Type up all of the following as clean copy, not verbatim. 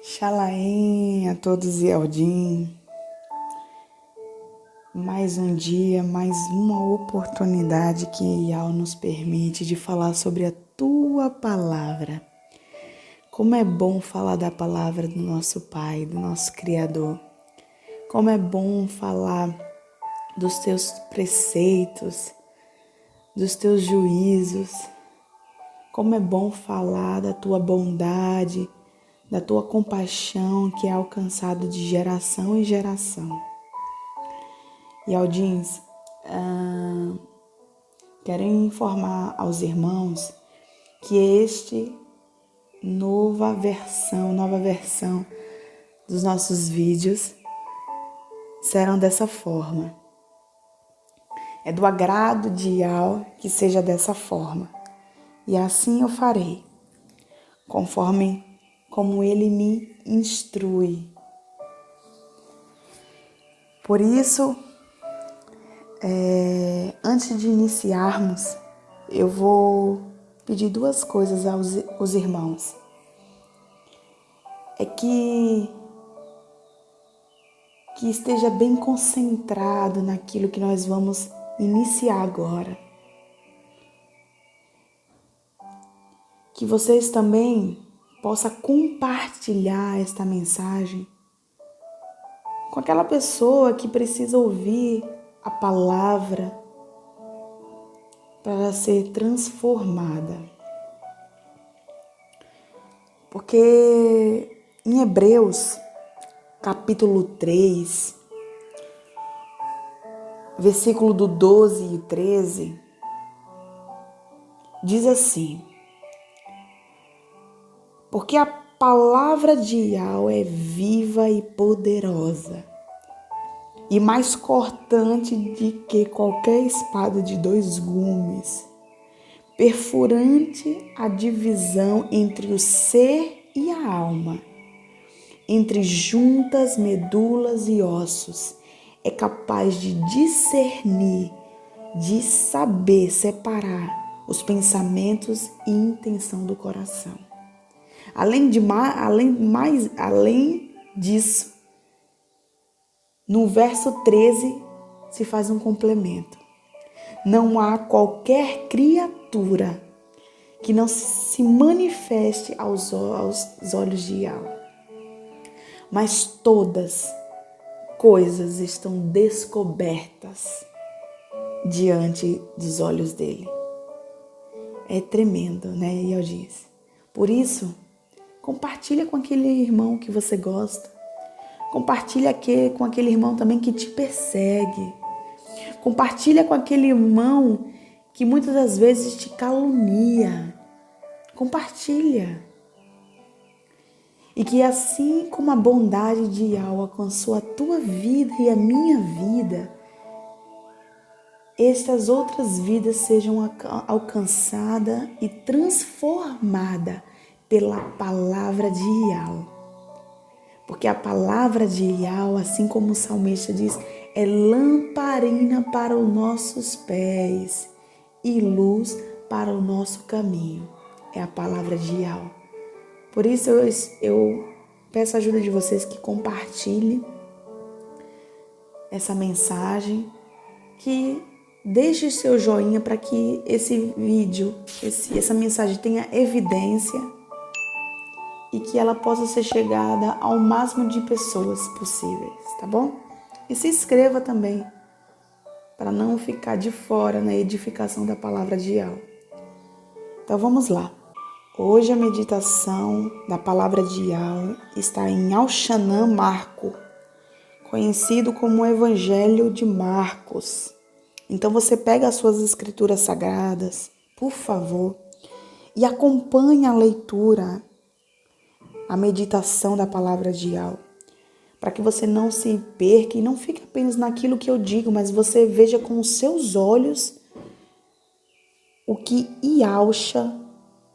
Xalaém a todos e Aldim. Mais um dia, mais uma oportunidade que Iau nos permite de falar sobre a tua palavra. Como é bom falar da palavra do nosso Pai, do nosso Criador. Como é bom falar dos teus preceitos, dos teus juízos. Como é bom falar da tua bondade, da tua compaixão que é alcançado de geração em geração. E Aldins, quero informar aos irmãos que nova versão dos nossos vídeos serão dessa forma. É do agrado de Iau que seja dessa forma. E assim eu farei, conforme como ele me instrui. Por isso, antes de iniciarmos, eu vou pedir duas coisas aos irmãos. É que esteja bem concentrado naquilo que nós vamos iniciar agora. Que vocês também possam compartilhar esta mensagem com aquela pessoa que precisa ouvir a palavra para ser transformada. Porque em Hebreus, capítulo 3, versículo do 12 e 13, diz assim: porque a palavra de Iau é viva e poderosa, e mais cortante do que qualquer espada de 2 gumes, perfurante a divisão entre o ser e a alma, entre juntas, medulas e ossos, é capaz de discernir, de saber separar os pensamentos e intenção do coração. Além disso, no verso 13 se faz um complemento. Não há qualquer criatura que não se manifeste aos olhos de Iau, mas todas coisas estão descobertas diante dos olhos dele. É tremendo, né, Iau diz. Por isso, compartilha com aquele irmão que você gosta. Compartilha com aquele irmão também que te persegue. Compartilha com aquele irmão que muitas das vezes te calunia. Compartilha. E que assim como a bondade de Iau alcançou a tua vida e a minha vida, estas outras vidas sejam alcançadas e transformadas pela palavra de Iau. Porque a palavra de Iau, assim como o salmista diz, é lamparina para os nossos pés e luz para o nosso caminho. É a palavra de Iau. Por isso eu peço a ajuda de vocês que compartilhem essa mensagem, que deixe o seu joinha para que esse vídeo, essa mensagem tenha evidência e que ela possa ser chegada ao máximo de pessoas possíveis, tá bom? E se inscreva também, para não ficar de fora na edificação da palavra de Iau. Então vamos lá. Hoje a meditação da palavra de Iau está em Alxanã Marco, conhecido como o Evangelho de Marcos. Então você pega as suas escrituras sagradas, por favor, e acompanhe a leitura, a meditação da palavra de Iau, para que você não se perca e não fique apenas naquilo que eu digo, mas você veja com os seus olhos o que Iauxa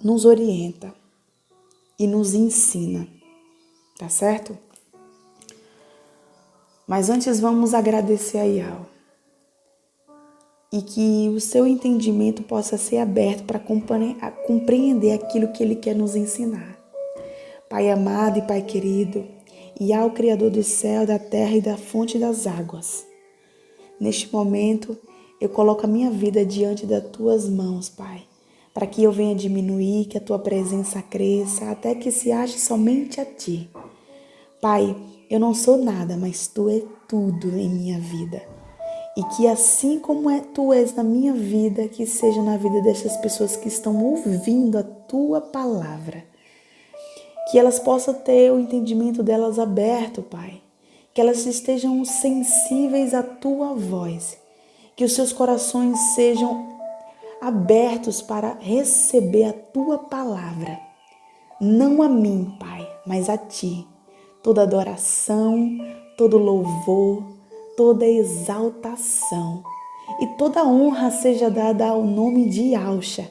nos orienta e nos ensina. tá certo? Mas antes vamos agradecer a Yahweh e que o seu entendimento possa ser aberto para compreender aquilo que Ele quer nos ensinar. Pai amado e Pai querido, Yahweh, Criador do céu, da terra e da fonte das águas, neste momento eu coloco a minha vida diante das Tuas mãos, Pai, para que eu venha diminuir, que a Tua presença cresça, até que se ache somente a Ti. Pai, eu não sou nada, mas Tu é tudo em minha vida. E que assim como Tu és na minha vida, que seja na vida dessas pessoas que estão ouvindo a Tua palavra. Que elas possam ter o entendimento delas aberto, Pai. Que elas estejam sensíveis à Tua voz. Que os seus corações sejam abertos para receber a Tua palavra. Não a mim, Pai, mas a Ti. Toda adoração, todo louvor, toda exaltação e toda honra seja dada ao nome de Yahshua,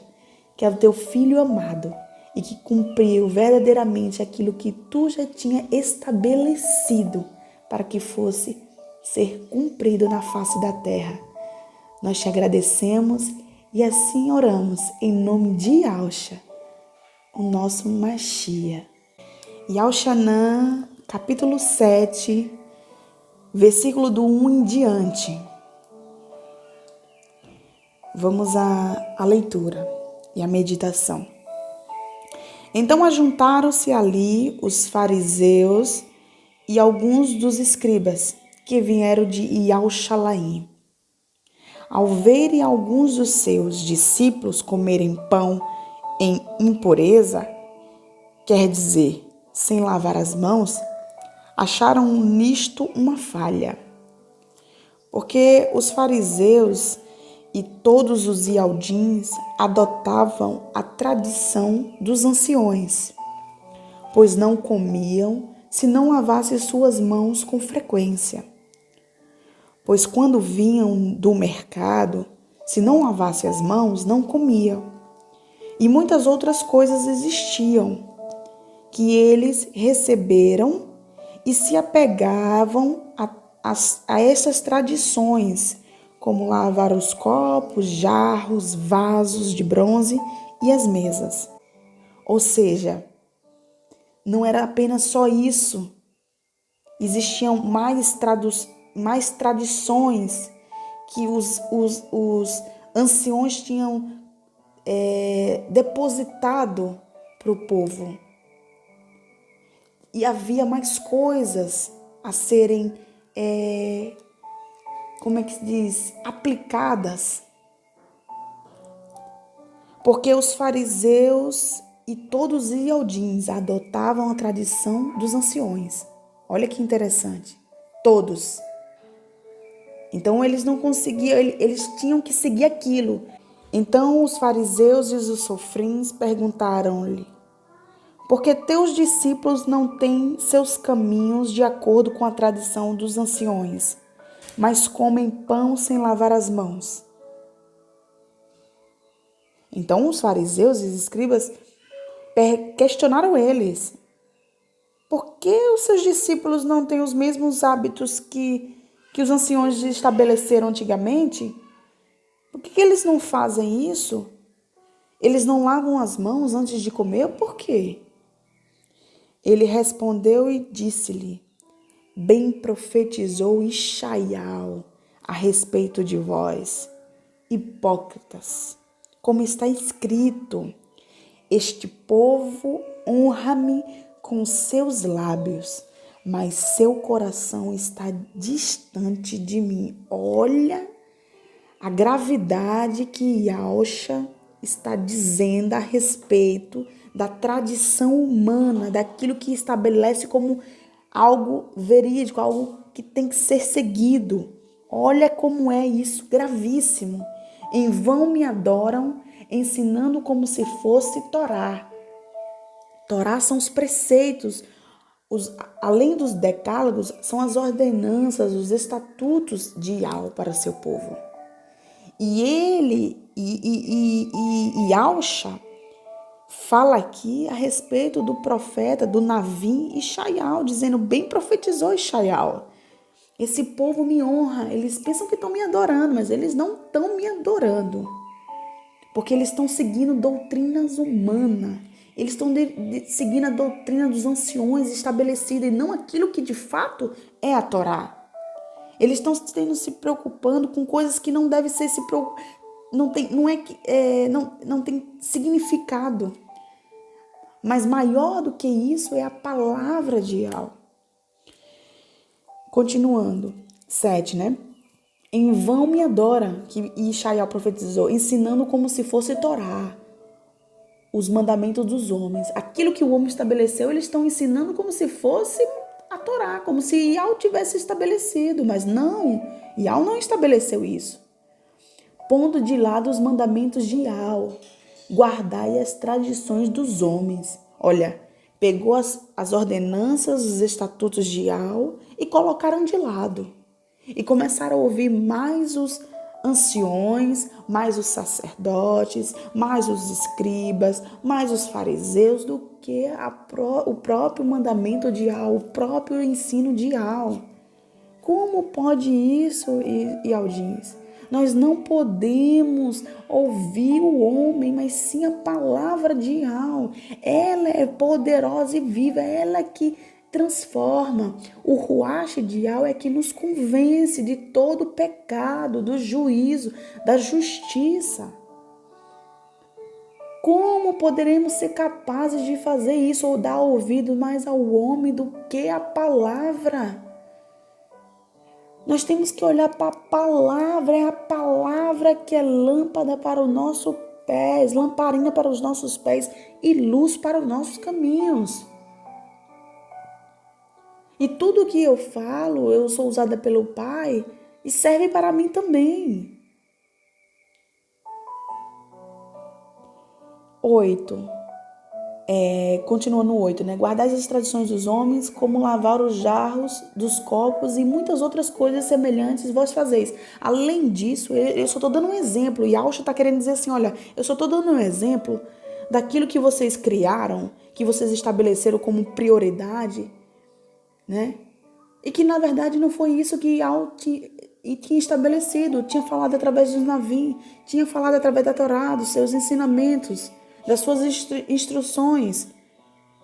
que é o Teu Filho amado e que cumpriu verdadeiramente aquilo que Tu já tinha estabelecido para que fosse ser cumprido na face da terra. Nós Te agradecemos e assim oramos em nome de Yahshua, o nosso Mashiach. Yahushanã, capítulo 7, versículo do 1 em diante. Vamos à leitura e à meditação. Então ajuntaram-se ali os fariseus e alguns dos escribas que vieram de Yahushalayim. Ao verem alguns dos seus discípulos comerem pão em impureza, quer dizer, sem lavar as mãos, acharam nisto uma falha. Porque os fariseus e todos os ialdins adotavam a tradição dos anciões, pois não comiam se não lavassem suas mãos com frequência. Pois quando vinham do mercado, se não lavassem as mãos, não comiam. E muitas outras coisas existiam que eles receberam e se apegavam a essas tradições, como lavar os copos, jarros, vasos de bronze e as mesas. Ou seja, não era apenas só isso. Existiam mais tradições que os anciões tinham depositado para o povo. E havia mais coisas a serem, aplicadas. Porque os fariseus e todos os ialdins adotavam a tradição dos anciões. Olha que interessante. Todos. Então eles não conseguiam, eles tinham que seguir aquilo. Então os fariseus e os sofrins perguntaram-lhe: porque teus discípulos não têm seus caminhos de acordo com a tradição dos anciões, mas comem pão sem lavar as mãos? Então os fariseus e os escribas questionaram eles: por que os seus discípulos não têm os mesmos hábitos que os anciões estabeleceram antigamente? Por que eles não fazem isso? Eles não lavam as mãos antes de comer? Por quê? Ele respondeu e disse-lhe: bem profetizou Ishaial a respeito de vós, hipócritas, como está escrito: este povo honra-me com seus lábios, mas seu coração está distante de mim. Olha a gravidade que Yahshua está dizendo a respeito da tradição humana, daquilo que estabelece como algo verídico, algo que tem que ser seguido. Olha como é isso, gravíssimo. Em vão me adoram, ensinando como se fosse Torá. Torá são os preceitos, além dos decálogos, são as ordenanças, os estatutos de Yahweh para seu povo. E ele, Yahshua, fala aqui a respeito do profeta, do Navim e Shaial, dizendo, bem profetizou Shaial. Esse povo me honra, eles pensam que estão me adorando, mas eles não estão me adorando. Porque eles estão seguindo doutrinas humanas. Eles estão seguindo a doutrina dos anciões estabelecida e não aquilo que de fato é a Torá. Eles estão se preocupando com coisas que não devem ser se preocupando. Não tem significado. Mas maior do que isso é a palavra de Yahweh. Continuando. 7, né? Em vão me adora, que Ishaiah profetizou, ensinando como se fosse Torá, os mandamentos dos homens. Aquilo que o homem estabeleceu, eles estão ensinando como se fosse a Torá, como se Yahweh tivesse estabelecido. Mas não, Yahweh não estabeleceu isso. Pondo de lado os mandamentos de Yahweh, guardai as tradições dos homens. Olha, pegou as ordenanças, os estatutos de Yahweh e colocaram de lado. E começaram a ouvir mais os anciões, mais os sacerdotes, mais os escribas, mais os fariseus do que o próprio mandamento de Yahweh, o próprio ensino de Yahweh. Como pode isso, Aldins? Nós não podemos ouvir o homem, mas sim a palavra de Yahweh. Ela é poderosa e viva, ela é que transforma. O Ruach de Yahweh é que nos convence de todo o pecado, do juízo, da justiça. Como poderemos ser capazes de fazer isso ou dar ouvido mais ao homem do que a palavra? Nós temos que olhar para a palavra, é a palavra que é lâmpada para os nossos pés, lamparina para os nossos pés e luz para os nossos caminhos. E tudo que eu falo, eu sou usada pelo Pai e serve para mim também. 8. Continua no 8, né? Guardai as tradições dos homens, como lavar os jarros dos copos e muitas outras coisas semelhantes vós fazeis. Além disso, eu só estou dando um exemplo. E Alcha está querendo dizer assim, olha, eu só estou dando um exemplo daquilo que vocês criaram, que vocês estabeleceram como prioridade, né? E que na verdade não foi isso que Yahweh tinha estabelecido, tinha falado através dos Navim, tinha falado através da Torá, dos seus ensinamentos, das suas instruções,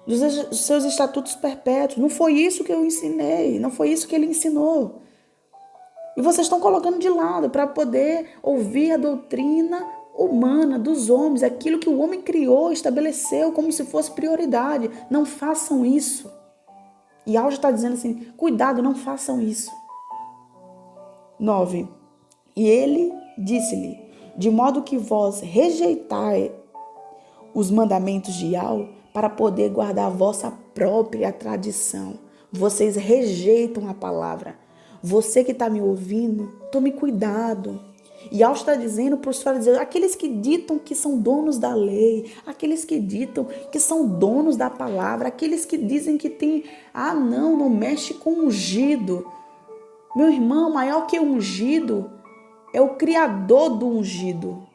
dos seus estatutos perpétuos. Não foi isso que eu ensinei, não foi isso que ele ensinou. E vocês estão colocando de lado para poder ouvir a doutrina humana dos homens, aquilo que o homem criou, estabeleceu como se fosse prioridade. Não façam isso. E Alja está dizendo assim, cuidado, não façam isso. 9. E ele disse-lhe, de modo que vós rejeitai os mandamentos de Yahweh para poder guardar a vossa própria tradição. Vocês rejeitam a palavra. Você que está me ouvindo, tome cuidado. E Yahweh está dizendo para os fariseus, aqueles que ditam que são donos da lei, aqueles que ditam que são donos da palavra, aqueles que dizem que tem, não mexe com ungido. Meu irmão, maior que ungido é o Criador do ungido.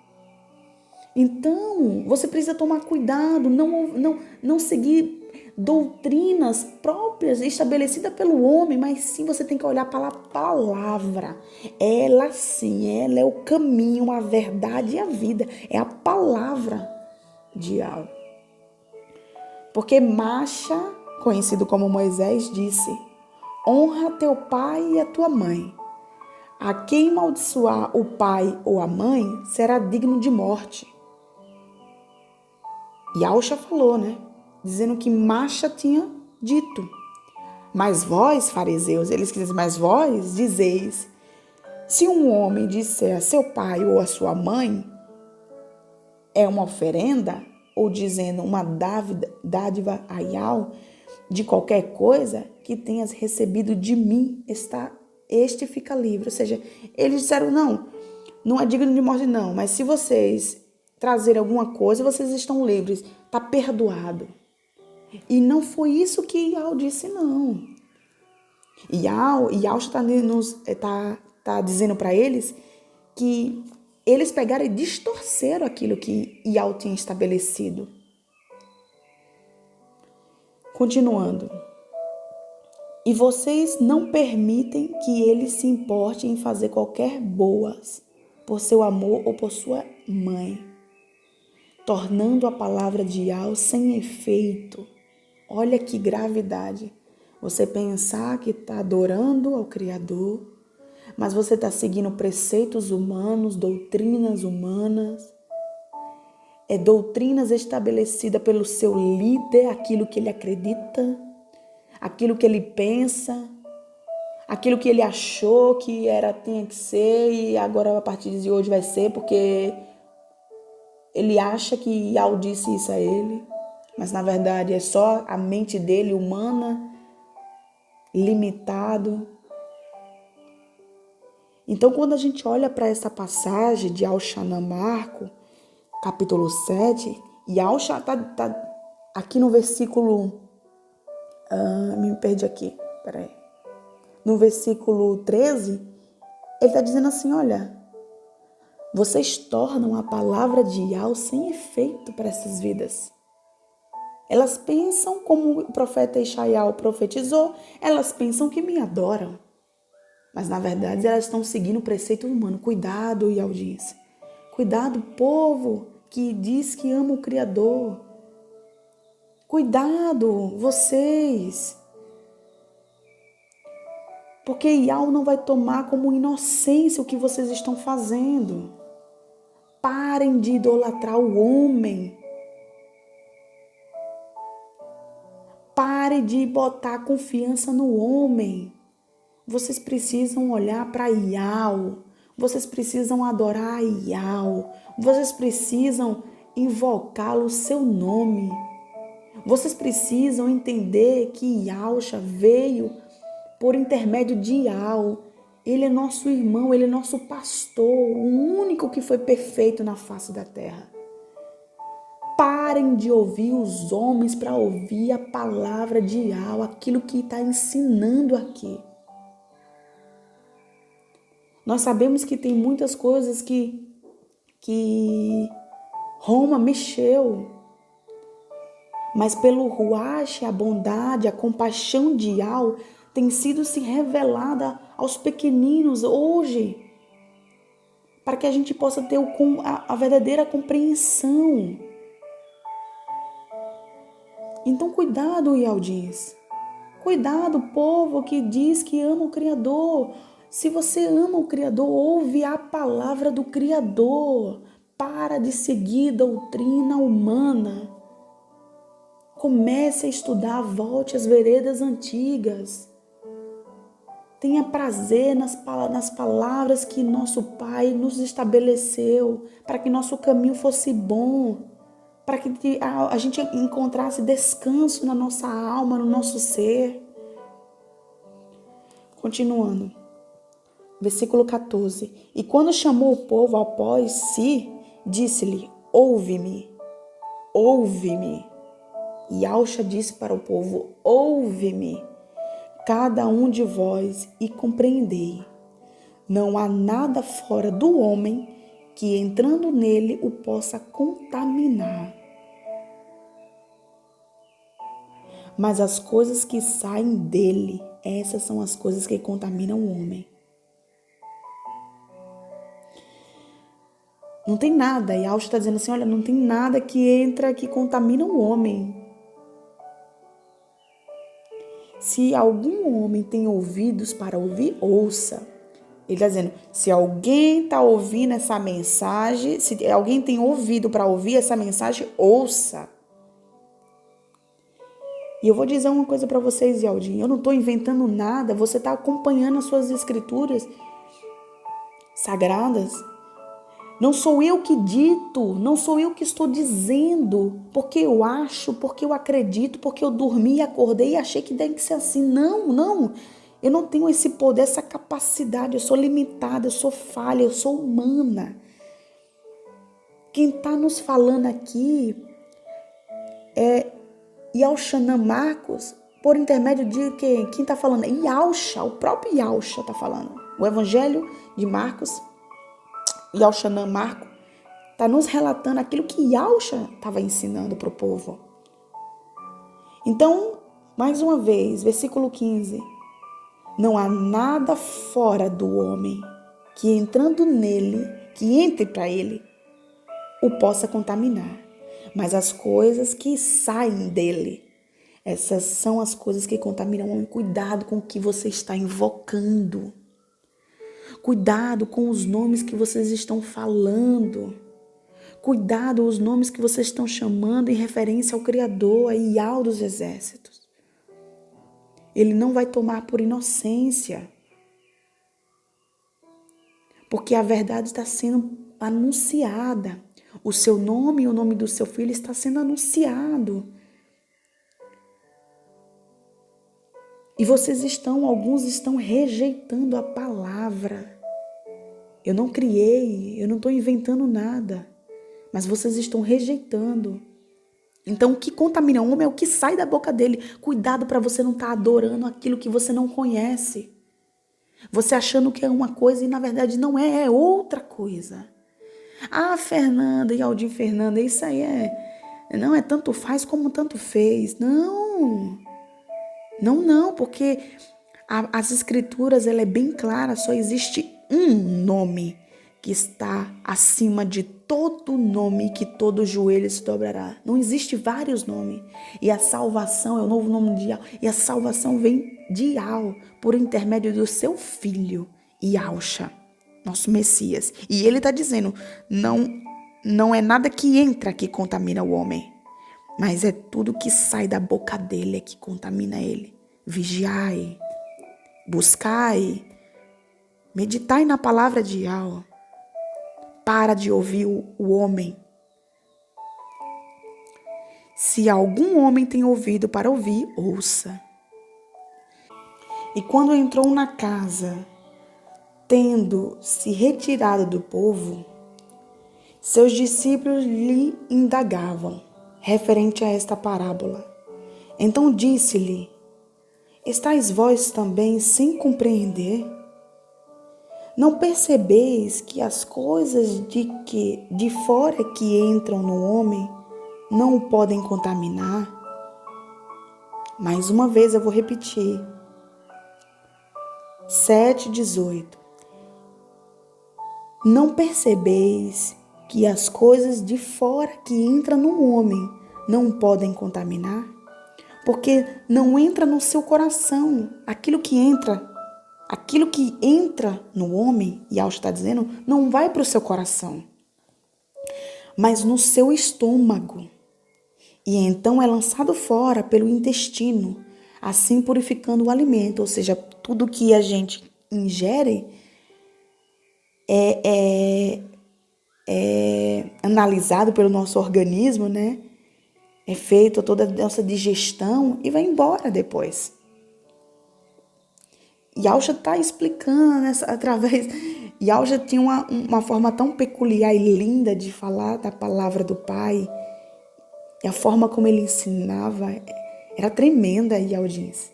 Então, você precisa tomar cuidado, não seguir doutrinas próprias estabelecidas pelo homem, mas sim você tem que olhar para a palavra. Ela sim, ela é o caminho, a verdade e a vida. É a palavra de Yahweh. Porque Macha, conhecido como Moisés, disse, honra teu pai e a tua mãe. A quem amaldiçoar o pai ou a mãe será digno de morte. E Alcha falou, né? Dizendo que Macha tinha dito. Mas vós, fariseus, eles dizem, mas vós dizeis, se um homem disser a seu pai ou a sua mãe, é uma oferenda, ou dizendo uma dádiva a Yahweh, de qualquer coisa que tenhas recebido de mim, este fica livre. Ou seja, eles disseram, não é digno de morte não, mas se vocês trazerem alguma coisa, vocês estão livres, está perdoado. E não foi isso que Yahweh disse, não. Yahweh está dizendo para eles que eles pegaram e distorceram aquilo que Yahweh tinha estabelecido. Continuando. E vocês não permitem que ele se importe em fazer qualquer boas por seu amor ou por sua mãe, tornando a palavra de Yahweh sem efeito. Olha que gravidade. Você pensar que está adorando ao Criador, mas você está seguindo preceitos humanos, doutrinas humanas, doutrinas estabelecidas pelo seu líder, aquilo que ele acredita, aquilo que ele pensa, aquilo que ele achou que tinha que ser e agora a partir de hoje vai ser porque ele acha que Yahweh disse isso a ele, mas na verdade é só a mente dele humana, limitado. Então quando a gente olha para essa passagem de Al-Shanan Marco, capítulo 7, e Al-Shanan tá aqui no versículo, me perdi aqui, peraí. No versículo 13, ele está dizendo assim, olha, vocês tornam a palavra de Yahweh sem efeito para essas vidas. Elas pensam, como o profeta Ishaiah profetizou, elas pensam que me adoram. Mas na verdade elas estão seguindo o preceito humano. Cuidado, e audiência. Cuidado, povo que diz que ama o Criador. Cuidado, vocês. Porque Yahweh não vai tomar como inocência o que vocês estão fazendo. Parem de idolatrar o homem. Pare de botar confiança no homem. Vocês precisam olhar para Yahweh. Vocês precisam adorar Yahweh. Vocês precisam invocá-lo o seu nome. Vocês precisam entender que Yahshua veio por intermédio de Yahweh. Ele é nosso irmão, ele é nosso pastor, o único que foi perfeito na face da terra. Parem de ouvir os homens para ouvir a palavra de Yahweh, aquilo que está ensinando aqui. Nós sabemos que tem muitas coisas que Roma mexeu, mas pelo Ruach, a bondade, a compaixão de Yahweh tem sido se revelada aos pequeninos hoje, para que a gente possa ter a verdadeira compreensão. Então cuidado, Ialdins. Cuidado, povo que diz que ama o Criador. Se você ama o Criador, ouve a palavra do Criador. Para de seguir doutrina humana. Comece a estudar, volte às veredas antigas. Tenha prazer nas palavras que nosso Pai nos estabeleceu, para que nosso caminho fosse bom, para que a gente encontrasse descanso na nossa alma, no nosso ser. Continuando, versículo 14. E quando chamou o povo após si, disse-lhe, ouve-me, ouve-me. E Yahshua disse para o povo, ouve-me, cada um de vós, e compreendei. Não há nada fora do homem que entrando nele o possa contaminar. Mas as coisas que saem dele, essas são as coisas que contaminam o homem. Não tem nada, e Yahshua está dizendo assim, olha, não tem nada que entra que contamina o homem. Se algum homem tem ouvidos para ouvir, ouça. Ele está dizendo, se alguém está ouvindo essa mensagem, se alguém tem ouvido para ouvir essa mensagem, ouça. E eu vou dizer uma coisa para vocês, Yaldinho, eu não estou inventando nada, você está acompanhando as suas escrituras sagradas. Não sou eu que dito, não sou eu que estou dizendo, porque eu acho, porque eu acredito, porque eu dormi e acordei e achei que deve ser assim. Não, eu não tenho esse poder, essa capacidade, eu sou limitada, eu sou falha, eu sou humana. Quem está nos falando aqui é Al-Shanan Marcos, por intermédio de quem? Quem está falando? Yahshua, o próprio Yahshua está falando. O Evangelho de Marcos, Al-Shanan Marcos, está nos relatando aquilo que Yahshua estava ensinando para o povo. Então, Mais uma vez, versículo 15. Não há nada fora do homem que entrando nele, que entre para ele, o possa contaminar. Mas as coisas que saem dele, essas são as coisas que contaminam o homem. Cuidado com o que você está invocando. Cuidado com os nomes que vocês estão falando. Cuidado com os nomes que vocês estão chamando em referência ao Criador, a Yahweh dos exércitos. Ele não vai tomar por inocência. Porque a verdade está sendo anunciada. O seu nome e o nome do seu filho está sendo anunciado. E alguns estão rejeitando a palavra. Eu não criei, eu não estou inventando nada. Mas vocês estão rejeitando. Então o que contamina o homem é o que sai da boca dele. Cuidado para você não estar adorando aquilo que você não conhece. Você achando que é uma coisa e na verdade não é, é outra coisa. Ah, Fernanda e Aldir Fernanda, isso aí não é tanto faz como tanto fez. Não, porque as escrituras, ela é bem clara, só existe um nome que está acima de todo nome, que todo joelho se dobrará. Não existe vários nomes. E a salvação é o novo nome de Yahweh. E a salvação vem de Yahweh por intermédio do seu filho, Yahshua, nosso Messias. E ele está dizendo, não é nada que entra que contamina o homem, mas é tudo que sai da boca dele que contamina ele. Vigiai, buscai, meditai na palavra de Yahweh. Para de ouvir o homem. Se algum homem tem ouvido para ouvir, ouça. E quando entrou na casa, tendo se retirado do povo, seus discípulos lhe indagavam, referente a esta parábola. Então disse-lhe: estáis vós também sem compreender? Não percebeis que as coisas de fora que entram no homem não o podem contaminar? Mais uma vez eu vou repetir. 7:18. Não percebeis que as coisas de fora que entram no homem não o podem contaminar? Porque não entra no seu coração. Aquilo que entra no homem, e Yahweh está dizendo, não vai para o seu coração, mas no seu estômago. E então é lançado fora pelo intestino, assim purificando o alimento. Ou seja, tudo que a gente ingere é analisado pelo nosso organismo, né? É feita toda a nossa digestão e vai embora depois. Yahshua está explicando através. Yahshua tinha uma forma tão peculiar e linda de falar da palavra do Pai. E a forma como ele ensinava era tremenda, Yahshua disse.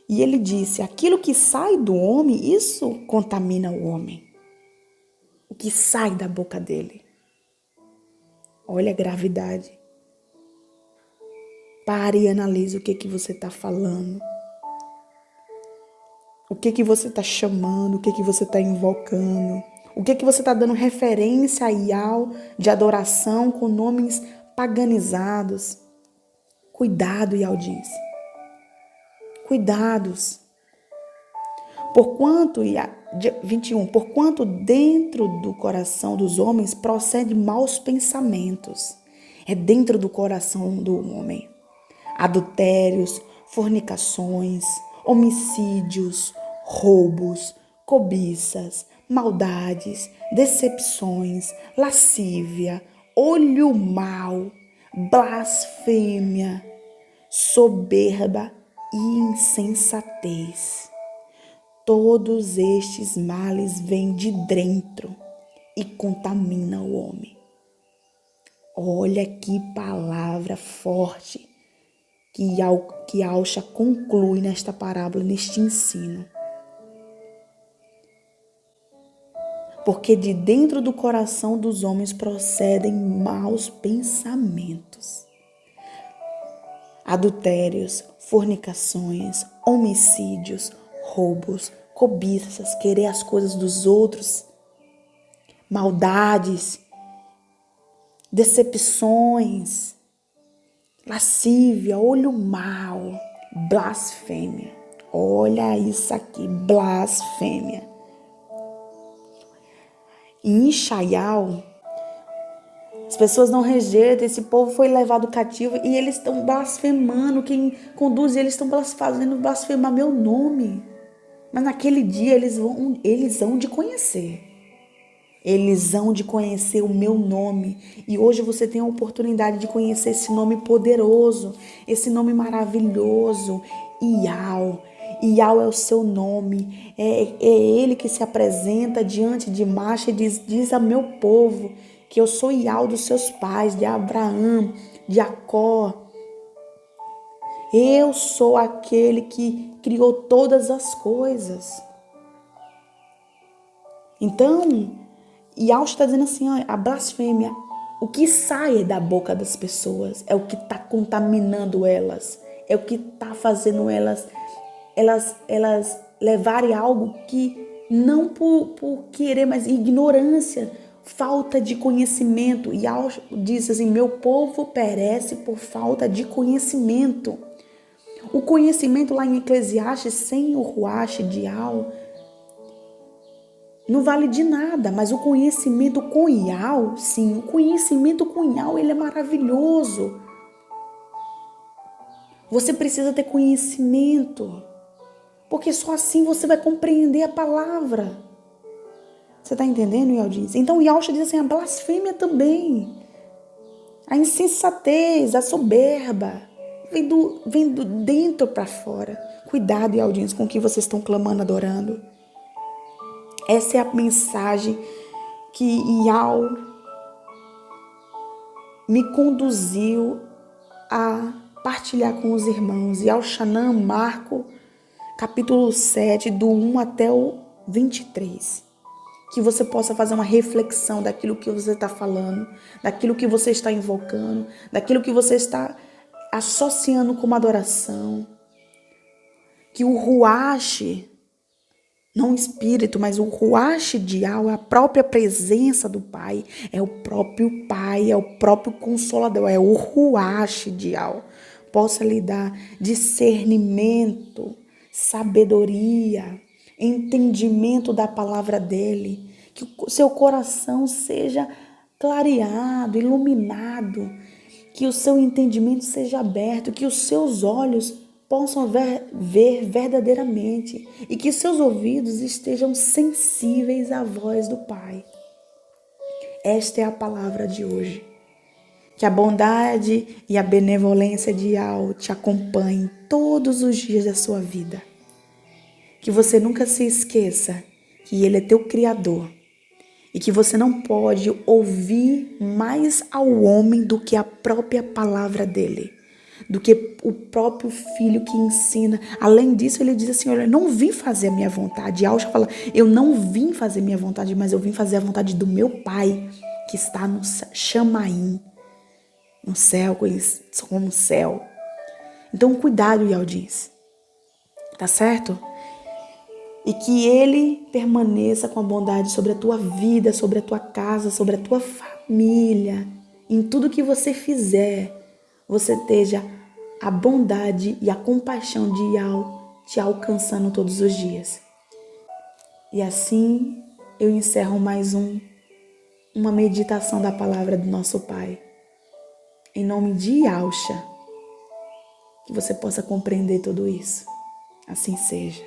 E ele disse: aquilo que sai do homem, isso contamina o homem. O que sai da boca dele. Olha a gravidade. Pare e analise o que você está falando. O que você está chamando, o que você está invocando. O que você está dando referência a Yahweh de adoração com nomes paganizados. Cuidado, Yahweh diz. Cuidados. Porquanto, 21, porquanto dentro do coração dos homens procede maus pensamentos. É dentro do coração do homem. Adultérios, fornicações, homicídios, roubos, cobiças, maldades, decepções, lascívia, olho mau, blasfêmia, soberba e insensatez. Todos estes males vêm de dentro e contaminam o homem. Olha que palavra forte que Yahshua conclui nesta parábola, neste ensino. Porque de dentro do coração dos homens procedem maus pensamentos. adultérios, fornicações, homicídios, roubos, cobiças, querer as coisas dos outros, maldades, decepções, lascívia, olho mau, blasfêmia. Olha isso aqui, blasfêmia. Em Ishaial, as pessoas não rejeitam, esse povo foi levado cativo e eles estão blasfemando, quem conduz eles estão fazendo blasfemar meu nome. Mas naquele dia eles hão de conhecer. Eles hão de conhecer o meu nome. E hoje você tem a oportunidade de conhecer esse nome poderoso, esse nome maravilhoso, Ial. Ial é o seu nome. É ele que se apresenta diante de Macha e diz a meu povo que eu sou Ial dos seus pais, de Abraão, de Jacó. Eu sou aquele que criou todas as coisas. Então, Ial está dizendo assim, ó, a blasfêmia, o que sai da boca das pessoas é o que está contaminando elas, é o que está fazendo elas levarem algo que não por querer, mas ignorância, falta de conhecimento. Ial diz assim, meu povo perece por falta de conhecimento. O conhecimento lá em Eclesiastes, sem o ruache de Ial, não vale de nada, mas o conhecimento com Ial, sim, o conhecimento com Ial, ele é maravilhoso. Você precisa ter conhecimento, porque só assim você vai compreender a palavra. Você está entendendo, Ial diz? Então Ial diz assim, a blasfêmia também, a insensatez, a soberba, vem do dentro para fora. Cuidado, Ial diz, com o que vocês estão clamando, adorando. Essa é a mensagem que Ial me conduziu a partilhar com os irmãos. Ial Shanam, Marco, capítulo 7, do 1 até o 23. Que você possa fazer uma reflexão daquilo que você está falando, daquilo que você está invocando, daquilo que você está associando como adoração. Que o ruache, não o espírito, mas o ruache de Ial é a própria presença do Pai, é o próprio Pai, é o próprio Consolador, é o ruache de Ial. Possa lhe dar discernimento, sabedoria, entendimento da palavra dele, que o seu coração seja clareado, iluminado, que o seu entendimento seja aberto, que os seus olhos possam ver verdadeiramente e que seus ouvidos estejam sensíveis à voz do Pai. Esta é a palavra de hoje. Que a bondade e a benevolência de Ial te acompanhem todos os dias da sua vida. Que você nunca se esqueça que Ele é teu Criador e que você não pode ouvir mais ao homem do que a própria palavra dele, do que o próprio filho que ensina. Além disso, ele diz assim, olha, eu não vim fazer a minha vontade. Alcha fala, eu não vim fazer minha vontade, mas eu vim fazer a vontade do meu Pai, que está no Chamaim, no céu, como céu. Então, cuidado, Ial diz. Tá certo? E que ele permaneça com a bondade sobre a tua vida, sobre a tua casa, sobre a tua família. Em tudo que você fizer, você esteja a bondade e a compaixão de Ial te alcançando todos os dias. E assim eu encerro mais uma meditação da palavra do nosso Pai. Em nome de Ialcha, que você possa compreender tudo isso. Assim seja.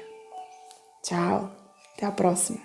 Tchau, até a próxima.